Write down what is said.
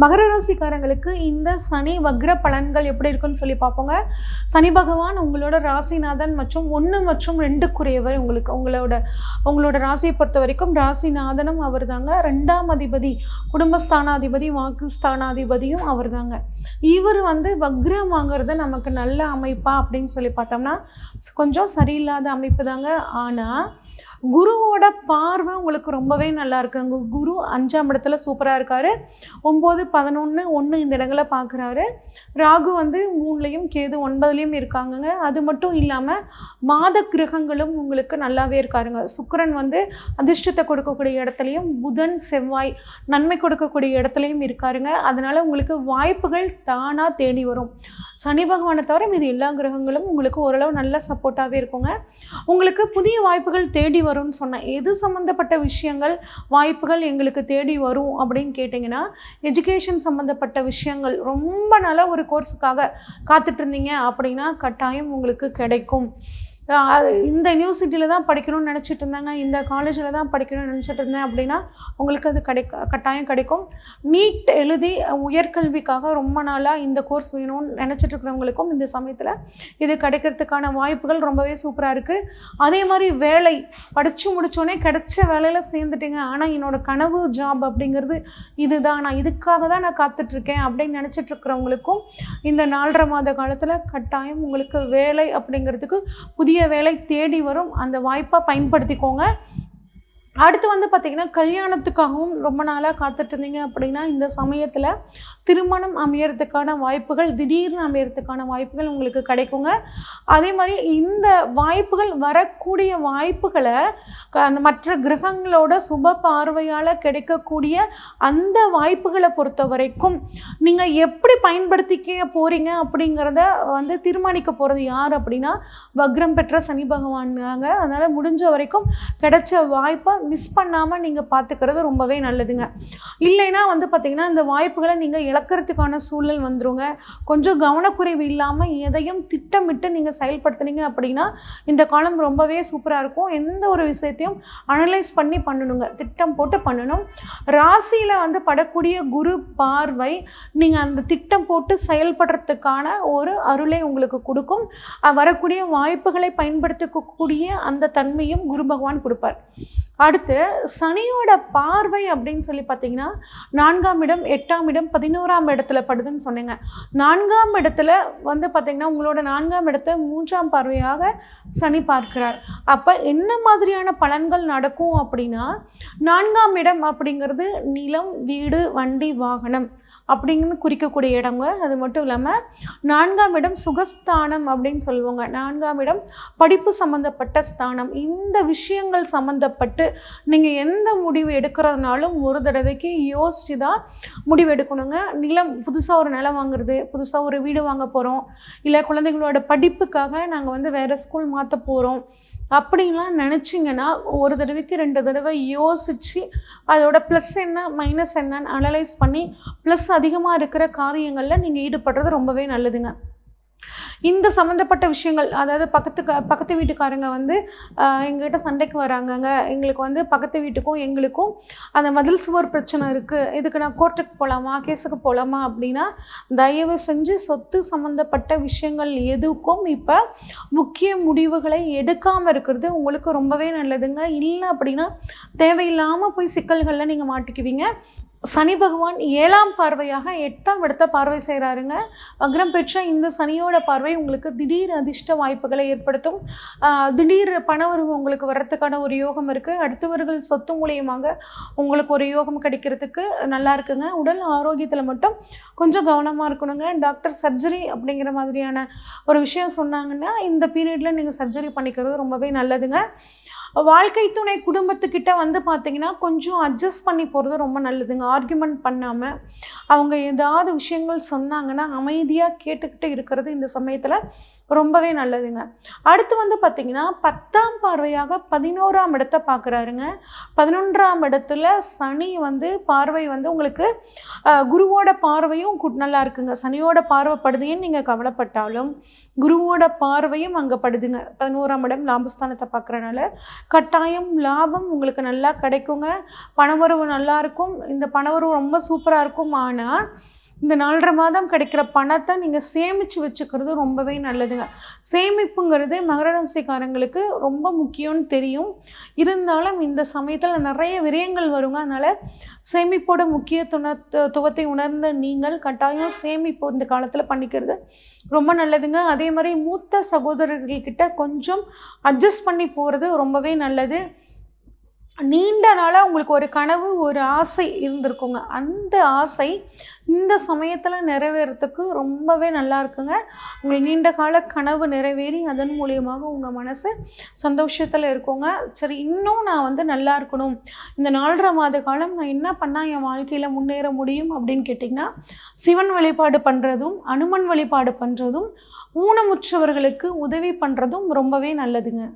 மகர ராசிக்காரங்களுக்கு இந்த சனி வக்ர பலன்கள் எப்படி இருக்குன்னு சொல்லி பார்ப்போங்க. சனி பகவான் உங்களோட ராசிநாதன் மற்றும் 1 மற்றும் 2க்குரியவர். உங்களோட ராசியை பொறுத்த வரைக்கும் ராசிநாதனும் அவர் தாங்க. 2ஆம் அதிபதி, குடும்பஸ்தானாதிபதி, வாக்குஸ்தானாதிபதியும் அவர் தாங்க. இவர் வக்ரம் வாங்கிறது நமக்கு நல்ல அமைப்பா அப்படின்னு சொல்லி பார்த்தோம்னா கொஞ்சம் சரியில்லாத அமைப்பு தாங்க. ஆனால் குருவோட பார்வை உங்களுக்கு ரொம்பவே நல்லா இருக்குங்க. குரு 5ஆம் இடத்துல சூப்பராக இருக்காரு. 9, 11, 1 இந்த இடங்களை பார்க்குறாரு. ராகு 3லையும் கேது 9லையும் இருக்காங்கங்க. அது மட்டும் இல்லாமல் மாத கிரகங்களும் உங்களுக்கு நல்லாவே இருக்காருங்க. சுக்கிரன் அதிர்ஷ்டத்தை கொடுக்கக்கூடிய இடத்துலையும், புதன் செவ்வாய் நன்மை கொடுக்கக்கூடிய இடத்துலையும் இருக்காருங்க. அதனால் உங்களுக்கு வாய்ப்புகள் தானாக தேடி வரும். சனி பகவானை தவிர மீது எல்லா கிரகங்களும் உங்களுக்கு ஓரளவு நல்ல சப்போர்ட்டாகவே இருக்குங்க. உங்களுக்கு புதிய வாய்ப்புகள் தேடி வரும்னு சொன்னேன். எது சம்மந்தப்பட்ட விஷயங்கள் வாய்ப்புகள் எங்களுக்கு தேடி வரும் அப்படின்னு கேட்டிங்கன்னா, எஜுகேஷன் சம்மந்தப்பட்ட விஷயங்கள். ரொம்ப நாளாக ஒரு கோர்ஸுக்காக காத்துட்டு இருந்தீங்க அப்படின்னா கட்டாயம் உங்களுக்கு கிடைக்கும். இந்த யூனிவர்சிட்டியில் தான் படிக்கணும்னு நினச்சிட்டு இருந்தாங்க, இந்த காலேஜில் தான் படிக்கணும்னு நினச்சிட்டு இருந்தேன் அப்படின்னா உங்களுக்கு அது கட்டாயம் கிடைக்கும். நீட் எழுதி உயர்கல்விக்காக ரொம்ப நாளாக இந்த கோர்ஸ் வேணும்னு நினச்சிட்டு இருக்கிறவங்களுக்கும் இந்த சமயத்தில் இது கிடைக்கிறதுக்கான வாய்ப்புகள் ரொம்பவே சூப்பராக இருக்குது. அதே மாதிரி வேலை படித்து முடித்தோடனே கிடைச்ச வேலையில் சேர்ந்துட்டீங்க, ஆனால் என்னோடய கனவு ஜாப் அப்படிங்கிறது இதுதான், நான் இதுக்காக தான் நான் காத்துட்ருக்கேன் அப்படின்னு நினச்சிட்டு இருக்கிறவங்களுக்கும் இந்த 4.5 மாத காலத்தில் கட்டாயம் உங்களுக்கு வேலை அப்படிங்கிறதுக்கு புதிய வேலை தேடி வரும். அந்த வாய்ப்பை பயன்படுத்திக்கோங்க. அடுத்து பார்த்திங்கன்னா, கல்யாணத்துக்காகவும் ரொம்ப நாளாக காத்துட்டு இருந்தீங்க அப்படின்னா இந்த சமயத்தில் திருமணம் அமையறதுக்கான வாய்ப்புகள், திடீர்னு அமையறதுக்கான வாய்ப்புகள் உங்களுக்கு கிடைக்குங்க. அதே மாதிரி இந்த வாய்ப்புகள் வரக்கூடிய வாய்ப்புகளை மற்ற கிரகங்களோட சுப பார்வையால் கிடைக்கக்கூடிய அந்த வாய்ப்புகளை பொறுத்த வரைக்கும் நீங்கள் எப்படி பயன்படுத்திக்க போகிறீங்க அப்படிங்கிறத தீர்மானிக்க போகிறது யார் அப்படின்னா வக்ரம் பெற்ற சனி பகவானாங்க. அதனால் முடிஞ்ச வரைக்கும் கிடைச்ச வாய்ப்பை மிஸ் பண்ணாமல் நீங்கள் பார்த்துக்கிறது ரொம்பவே நல்லதுங்க. இல்லைன்னா பார்த்திங்கன்னா இந்த வாய்ப்புகளை நீங்கள் இழக்கிறதுக்கான சூழல் வந்துருங்க. கொஞ்சம் கவனக்குறைவு இல்லாமல் எதையும் திட்டமிட்டு நீங்கள் செயல்படுத்துனீங்க அப்படின்னா இந்த காலம் ரொம்பவே சூப்பராக இருக்கும். எந்த ஒரு விஷயத்தையும் அனலைஸ் பண்ணி பண்ணணுங்க, திட்டம் போட்டு பண்ணணும். ராசியில் படக்கூடிய குரு பார்வை நீங்கள் அந்த திட்டம் போட்டு செயல்படுறதுக்கான ஒரு அருளை உங்களுக்கு கொடுக்கும். வரக்கூடிய வாய்ப்புகளை பயன்படுத்தக்கூடிய அந்த தன்மையும் குரு பகவான் கொடுப்பார். அடுத்து சனியோட பார்வை அப்படின்னு சொல்லி பார்த்தீங்கன்னா 4ஆம் இடம், 8ஆம் இடம், 11ஆம் இடத்துல படுதுன்னு சொன்னீங்க. 4ஆம் இடத்துல பார்த்தீங்கன்னா உங்களோட 4ஆம் இடத்தை 3ஆம் பார்வையாக சனி பார்க்கிறார். அப்போ என்ன மாதிரியான பலன்கள் நடக்கும் அப்படின்னா, 4ஆம் இடம் அப்படிங்கிறது நிலம், வீடு, வண்டி, வாகனம் அப்படின்னு குறிக்கக்கூடிய இடங்க. அது மட்டும் இல்லாமல் 4ஆம் இடம் சுகஸ்தானம் அப்படின்னு சொல்லுவாங்க. 4ஆம் இடம் படிப்பு சம்மந்தப்பட்ட ஸ்தானம். இந்த விஷயங்கள் சம்மந்தப்பட்டு நீங்கள் எந்த முடிவு எடுக்கிறதுனாலும் ஒரு தடவைக்கு யோசித்து தான் முடிவு எடுக்கணுங்க. நிலம், புதுசாக ஒரு நிலம் வாங்குறது, புதுசாக ஒரு வீடு வாங்க போகிறோம், இல்லை குழந்தைகளோட படிப்புக்காக நாங்கள் வேறு ஸ்கூல் மாற்ற போகிறோம் அப்படின்லாம் நினச்சிங்கன்னா ஒரு தடவைக்கு 2 தடவை யோசித்து அதோட ப்ளஸ் என்ன மைனஸ் என்னன்னு அனலைஸ் பண்ணி ப்ளஸ் அதிகமாக இருக்கிற காரியங்களில் நீங்கள் ஈடுபடுறது ரொம்பவே நல்லதுங்க. இந்த சம்மந்தப்பட்ட விஷயங்கள், அதாவது பக்கத்து வீட்டுக்காரங்க எங்ககிட்ட சண்டைக்கு வராங்கங்க, எங்களுக்கு பக்கத்து வீட்டுக்கும் எங்களுக்கும் அந்த மதில் சுவர் பிரச்சனை இருக்குது, இதுக்கு நான் கோர்ட்டுக்கு போகலாமா, கேஸுக்கு போகலாமா அப்படின்னா தயவு செஞ்சு சொத்து சம்மந்தப்பட்ட விஷயங்கள் எதுக்கும் இப்போ முக்கிய முடிவுகளை எடுக்காமல் இருக்கிறது உங்களுக்கு ரொம்பவே நல்லதுங்க. இல்லை அப்படின்னா தேவையில்லாமல் போய் சிக்கல்களில் நீங்கள் மாட்டிக்குவீங்க. சனி பகவான் 7ஆம் பார்வையாக 8ஆம் இடத்தை பார்வை செய்கிறாருங்க. வக்ரம் பெற்ற இந்த சனியோட பார்வை உங்களுக்கு திடீர் அதிர்ஷ்ட வாய்ப்புகளை ஏற்படுத்தும். திடீர் பணவரவு உங்களுக்கு வர்றதுக்கான ஒரு யோகம் இருக்குது. அடுத்தவர்கள் சொத்து மூலியமாக உங்களுக்கு ஒரு யோகம் கிடைக்கிறதுக்கு நல்லா இருக்குங்க. உடல் ஆரோக்கியத்தில் மட்டும் கொஞ்சம் கவனமாக இருக்கணுங்க. டாக்டர் சர்ஜரி அப்படிங்கிற மாதிரியான ஒரு விஷயம் சொன்னாங்கன்னா இந்த பீரியடில் நீங்கள் சர்ஜரி பண்ணிக்கிறது ரொம்பவே நல்லதுங்க. வாழ்க்கை துணை குடும்பத்துக்கிட்ட வந்து பார்த்திங்கன்னா கொஞ்சம் அட்ஜஸ்ட் பண்ணி போகிறது ரொம்ப நல்லதுங்க. ஆர்கியூமெண்ட் பண்ணாமல் அவங்க ஏதாவது விஷயங்கள் சொன்னாங்கன்னா அமைதியாக கேட்டுக்கிட்டு இருக்கிறது இந்த சமயத்தில் ரொம்பவே நல்லதுங்க. அடுத்து வந்து பார்த்திங்கன்னா 10ஆம் பார்வையாக 11ஆம் இடத்தை பார்க்குறாருங்க. 11ஆம் இடத்துல சனி வந்து பார்வை வந்து உங்களுக்கு குருவோட பார்வையும் நல்லா இருக்குங்க. சனியோட பார்வை படுதுன்னு நீங்கள் கவலைப்பட்டாலும் குருவோட பார்வையும் அங்கே படுதுங்க. 11ஆம் இடம் லாபஸ்தானத்தை பார்க்குறனால கட்டாயம் லாபம் உங்களுக்கு நல்லா கிடைக்குங்க. பணவரவு நல்லாயிருக்கும். இந்த பணவரவு ரொம்ப சூப்பராக இருக்கும். ஆனால் இந்த 4.5 மாதம் கிடைக்கிற பணத்தை நீங்கள் சேமித்து வச்சுக்கிறது ரொம்பவே நல்லதுங்க. சேமிப்புங்கிறது மகர ராசிக்காரங்களுக்கு ரொம்ப முக்கியம்னு தெரியும். இருந்தாலும் இந்த சமயத்தில் நிறைய விரயங்கள் வருங்க. அதனால் சேமிப்போட முக்கியத்துவத்தை உணர்ந்த நீங்கள் கட்டாயம் சேமிப்பு இந்த காலத்தில் பண்ணிக்கிறது ரொம்ப நல்லதுங்க. அதே மாதிரி மூத்த சகோதரர்கள்கிட்ட கொஞ்சம் அட்ஜஸ்ட் பண்ணி போகிறது ரொம்பவே நல்லது. நீண்ட நாளாக உங்களுக்கு ஒரு கனவு, ஒரு ஆசை இருந்திருக்குங்க. அந்த ஆசை இந்த சமயத்தில் நிறைவேறத்துக்கு ரொம்பவே நல்லா இருக்குங்க. உங்களுக்கு நீண்ட கால கனவு நிறைவேறி அதன் மூலியமாக உங்கள் மனசு சந்தோஷத்தில் இருக்குங்க. சரி, இன்னும் நான் வந்து நல்லா இருக்கணும், இந்த 4.5 மாத காலம் நான் என்ன பண்ணால் என் வாழ்க்கையில் முன்னேற முடியும் அப்படின்னு கேட்டிங்கன்னா, சிவன் வழிபாடு பண்ணுறதும் அனுமன் வழிபாடு பண்ணுறதும் ஊனமுற்றவர்களுக்கு உதவி பண்ணுறதும் ரொம்பவே நல்லதுங்க.